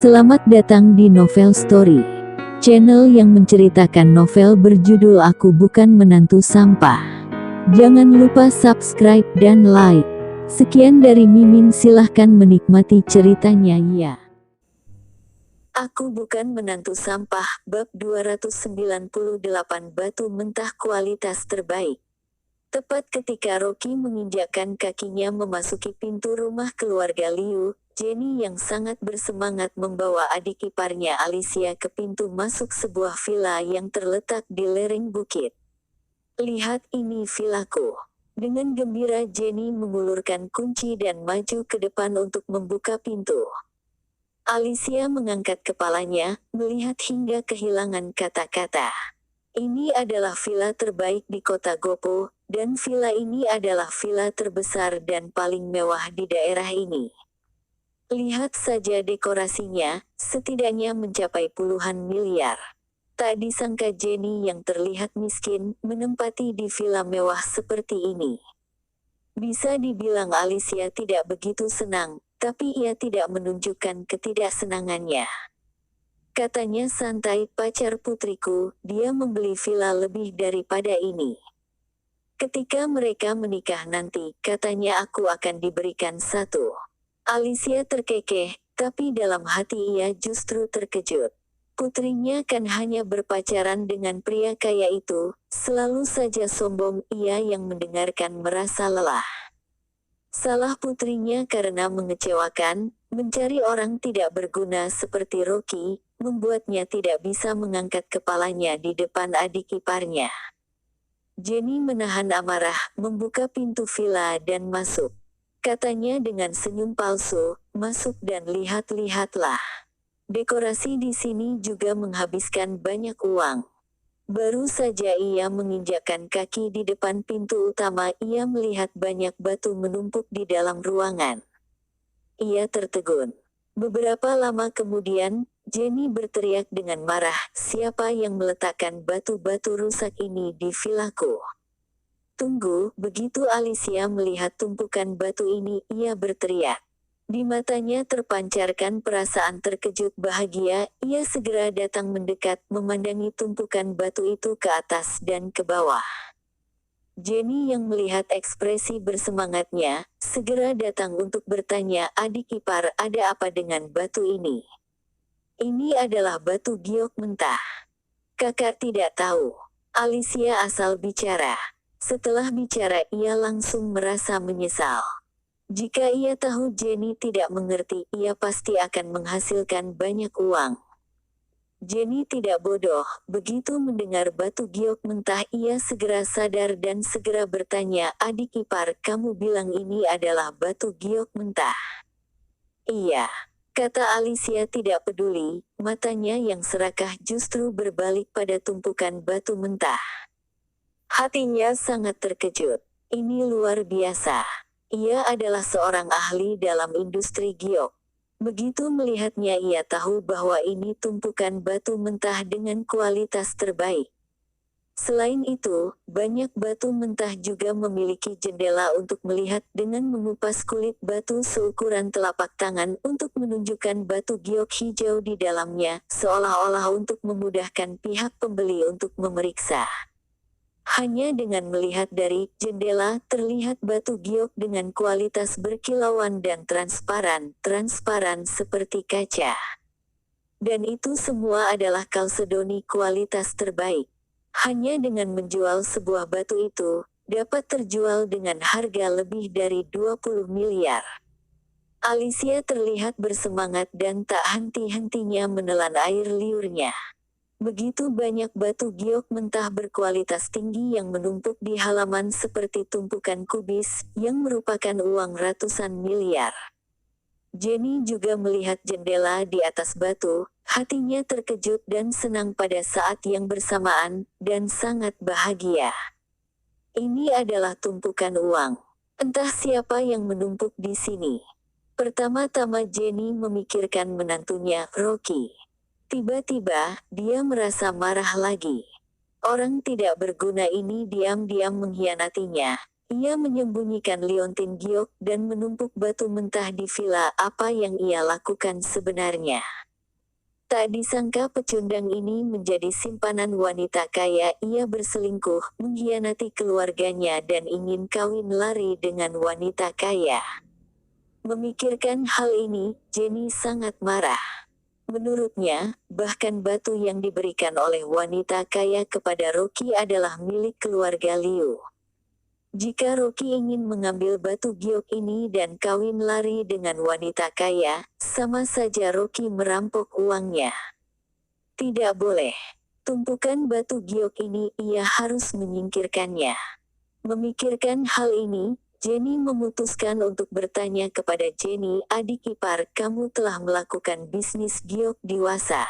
Selamat datang di Novel Story, channel yang menceritakan novel berjudul Aku Bukan Menantu Sampah. Jangan lupa subscribe dan like. Sekian dari Mimin, silahkan menikmati ceritanya ya. Aku Bukan Menantu Sampah, bab 298, batu mentah kualitas terbaik. Tepat ketika Rocky menginjakkan kakinya memasuki pintu rumah keluarga Liu, Jenny yang sangat bersemangat membawa adik iparnya Alicia ke pintu masuk sebuah villa yang terletak di lereng bukit. "Lihat, ini villaku." Dengan gembira Jenny mengulurkan kunci dan maju ke depan untuk membuka pintu. Alicia mengangkat kepalanya, melihat hingga kehilangan kata-kata. Ini adalah villa terbaik di kota Gopo, dan villa ini adalah villa terbesar dan paling mewah di daerah ini. Lihat saja dekorasinya, setidaknya mencapai puluhan miliar. Tak disangka Jenny yang terlihat miskin, menempati di villa mewah seperti ini. Bisa dibilang Alicia tidak begitu senang, tapi ia tidak menunjukkan ketidaksenangannya. Katanya santai, "Pacar putriku, dia membeli villa lebih daripada ini. Ketika mereka menikah nanti, katanya aku akan diberikan satu." Alicia terkekeh, tapi dalam hati ia justru terkejut. Putrinya kan hanya berpacaran dengan pria kaya itu, selalu saja sombong. Ia yang mendengarkan merasa lelah. Salah putrinya karena mengecewakan, mencari orang tidak berguna seperti Rocky, membuatnya tidak bisa mengangkat kepalanya di depan adik iparnya. Jenny menahan amarah, membuka pintu villa dan masuk. Katanya dengan senyum palsu, "Masuk dan lihat-lihatlah. Dekorasi di sini juga menghabiskan banyak uang." Baru saja ia menginjakkan kaki di depan pintu utama, ia melihat banyak batu menumpuk di dalam ruangan. Ia tertegun. Beberapa lama kemudian, Jenny berteriak dengan marah, "Siapa yang meletakkan batu-batu rusak ini di villaku?" "Tunggu!" Begitu Alicia melihat tumpukan batu ini, ia berteriak. Di matanya terpancarkan perasaan terkejut bahagia. Ia segera datang mendekat, memandangi tumpukan batu itu ke atas dan ke bawah. Jenny yang melihat ekspresi bersemangatnya, segera datang untuk bertanya, "Adik ipar, ada apa dengan batu ini?" "Ini adalah batu giok mentah. Kakak tidak tahu." Alicia asal bicara. Setelah bicara ia langsung merasa menyesal. Jika ia tahu Jenny tidak mengerti, ia pasti akan menghasilkan banyak uang. Jenny tidak bodoh, begitu mendengar batu giok mentah ia segera sadar dan segera bertanya, "Adik ipar, kamu bilang ini adalah batu giok mentah?" "Iya," kata Alicia tidak peduli, matanya yang serakah justru berbalik pada tumpukan batu mentah. Hatinya sangat terkejut. Ini luar biasa. Ia adalah seorang ahli dalam industri giok. Begitu melihatnya ia tahu bahwa ini tumpukan batu mentah dengan kualitas terbaik. Selain itu, banyak batu mentah juga memiliki jendela untuk melihat dengan mengupas kulit batu seukuran telapak tangan untuk menunjukkan batu giok hijau di dalamnya, seolah-olah untuk memudahkan pihak pembeli untuk memeriksa. Hanya dengan melihat dari jendela, terlihat batu giok dengan kualitas berkilauan dan transparan seperti kaca. Dan itu semua adalah kalsedoni kualitas terbaik. Hanya dengan menjual sebuah batu itu, dapat terjual dengan harga lebih dari 20 miliar. Alicia terlihat bersemangat dan tak henti-hentinya menelan air liurnya. Begitu banyak batu giok mentah berkualitas tinggi yang menumpuk di halaman seperti tumpukan kubis, yang merupakan uang ratusan miliar. Jenny juga melihat jendela di atas batu, hatinya terkejut dan senang pada saat yang bersamaan, dan sangat bahagia. Ini adalah tumpukan uang. Entah siapa yang menumpuk di sini. Pertama-tama Jenny memikirkan menantunya, Rocky. Tiba-tiba, dia merasa marah lagi. Orang tidak berguna ini diam-diam mengkhianatinya. Ia menyembunyikan liontin giok dan menumpuk batu mentah di villa. Apa yang ia lakukan sebenarnya? Tak disangka pecundang ini menjadi simpanan wanita kaya. Ia berselingkuh, mengkhianati keluarganya dan ingin kawin lari dengan wanita kaya. Memikirkan hal ini, Jenny sangat marah. Menurutnya, bahkan batu yang diberikan oleh wanita kaya kepada Rocky adalah milik keluarga Liu. Jika Rocky ingin mengambil batu giok ini dan kawin lari dengan wanita kaya, sama saja Rocky merampok uangnya. Tidak boleh. Tumpukan batu giok ini ia harus menyingkirkannya. Memikirkan hal ini, Jenny memutuskan untuk bertanya kepada Jenny, adik ipar, kamu telah melakukan bisnis giok di Wasa.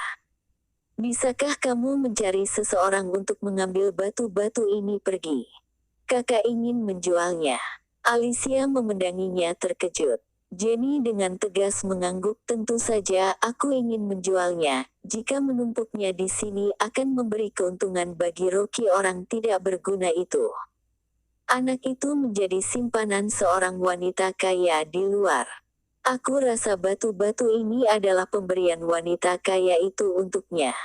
Bisakah kamu mencari seseorang untuk mengambil batu-batu ini pergi? Kakak ingin menjualnya. Alicia memandanginya terkejut. Jenny dengan tegas mengangguk, tentu saja aku ingin menjualnya. Jika menumpuknya di sini akan memberi keuntungan bagi Rocky, orang tidak berguna itu. Anak itu menjadi simpanan seorang wanita kaya di luar. Aku rasa batu-batu ini adalah pemberian wanita kaya itu untuknya.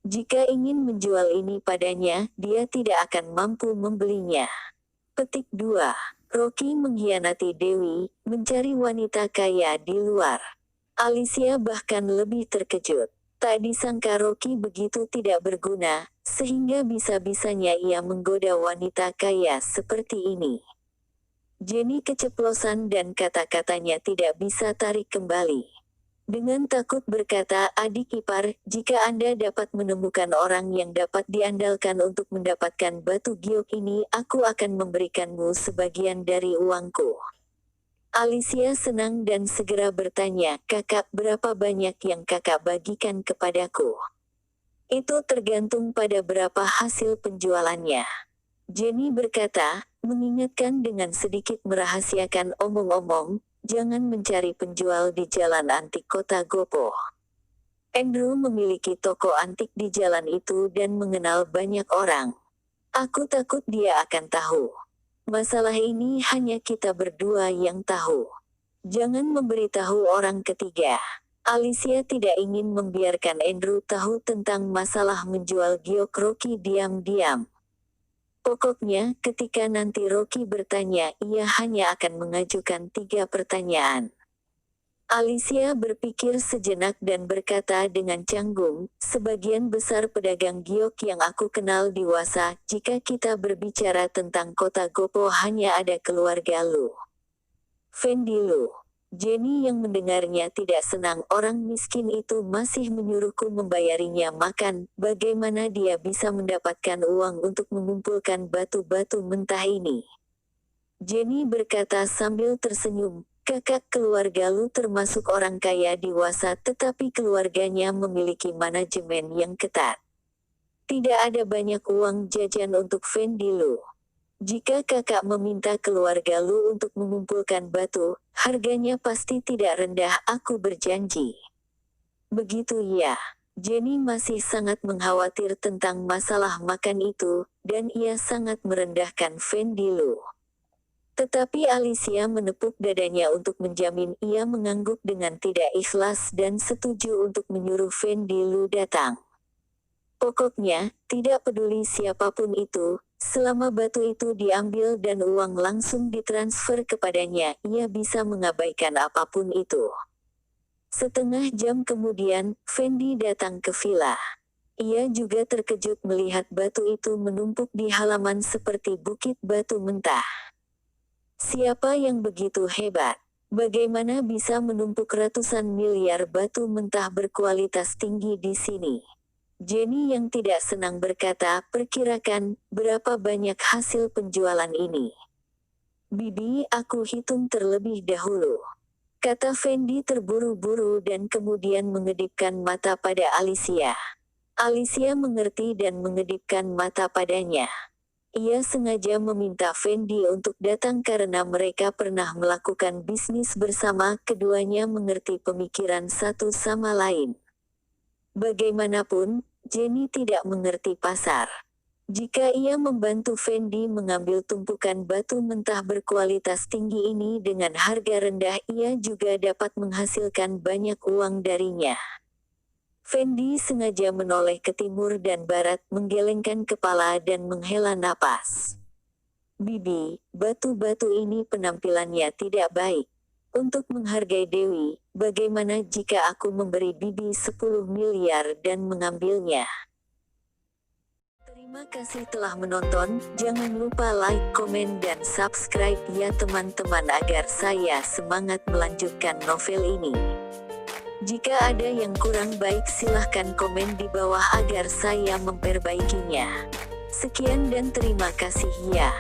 Jika ingin menjual ini padanya, dia tidak akan mampu membelinya. Petik 2. Rocky mengkhianati Dewi, mencari wanita kaya di luar. Alicia bahkan lebih terkejut. Tak disangka Rocky begitu tidak berguna, sehingga bisa-bisanya ia menggoda wanita kaya seperti ini. Jenny keceplosan dan kata-katanya tidak bisa tarik kembali. Dengan takut berkata, adik ipar, jika Anda dapat menemukan orang yang dapat diandalkan untuk mendapatkan batu giok ini, aku akan memberikanmu sebagian dari uangku. Alicia senang dan segera bertanya, kakak, berapa banyak yang kakak bagikan kepadaku? Itu tergantung pada berapa hasil penjualannya. Jenny berkata, mengingatkan dengan sedikit merahasiakan omong-omong, jangan mencari penjual di jalan antik kota Gopo. Andrew memiliki toko antik di jalan itu dan mengenal banyak orang. Aku takut dia akan tahu. Masalah ini hanya kita berdua yang tahu. Jangan memberitahu orang ketiga. Alicia tidak ingin membiarkan Andrew tahu tentang masalah menjual giok Rocky diam-diam. Pokoknya, ketika nanti Rocky bertanya, ia hanya akan mengajukan 3 pertanyaan. Alicia berpikir sejenak dan berkata dengan canggung, sebagian besar pedagang giok yang aku kenal di Wasa, jika kita berbicara tentang kota Gopo hanya ada keluarga Lu. Fendi Lu. Jenny yang mendengarnya tidak senang, orang miskin itu masih menyuruhku membayarinya makan, bagaimana dia bisa mendapatkan uang untuk mengumpulkan batu-batu mentah ini? Jenny berkata sambil tersenyum, kakak, keluarga Lu termasuk orang kaya di Wasa, tetapi keluarganya memiliki manajemen yang ketat. Tidak ada banyak uang jajan untuk Fendi Lu. Jika kakak meminta keluarga Lu untuk mengumpulkan batu, harganya pasti tidak rendah, aku berjanji. Begitu ya. Jenny masih sangat mengkhawatir tentang masalah makan itu, dan ia sangat merendahkan Fendi Lu. Tetapi Alicia menepuk dadanya untuk menjamin, ia mengangguk dengan tidak ikhlas dan setuju untuk menyuruh Fendi Lu datang. Pokoknya, tidak peduli siapapun itu, selama batu itu diambil dan uang langsung ditransfer kepadanya, ia bisa mengabaikan apapun itu. Setengah jam kemudian, Fendi datang ke villa. Ia juga terkejut melihat batu itu menumpuk di halaman seperti bukit batu mentah. Siapa yang begitu hebat? Bagaimana bisa menumpuk ratusan miliar batu mentah berkualitas tinggi di sini? Jenny yang tidak senang berkata, perkirakan, berapa banyak hasil penjualan ini? Bibi, aku hitung terlebih dahulu. Kata Fendi terburu-buru dan kemudian mengedipkan mata pada Alicia. Alicia mengerti dan mengedipkan mata padanya. Ia sengaja meminta Fendi untuk datang karena mereka pernah melakukan bisnis bersama, keduanya mengerti pemikiran satu sama lain. Bagaimanapun, Jenny tidak mengerti pasar. Jika ia membantu Fendi mengambil tumpukan batu mentah berkualitas tinggi ini dengan harga rendah, ia juga dapat menghasilkan banyak uang darinya. Fendi sengaja menoleh ke timur dan barat, menggelengkan kepala dan menghela napas. Bibi, batu-batu ini penampilannya tidak baik. Untuk menghargai Dewi, bagaimana jika aku memberi Bibi 10 miliar dan mengambilnya? Terima kasih telah menonton, jangan lupa like, komen dan subscribe ya teman-teman agar saya semangat melanjutkan novel ini. Jika ada yang kurang baik silahkan komen di bawah agar saya memperbaikinya. Sekian dan terima kasih ya.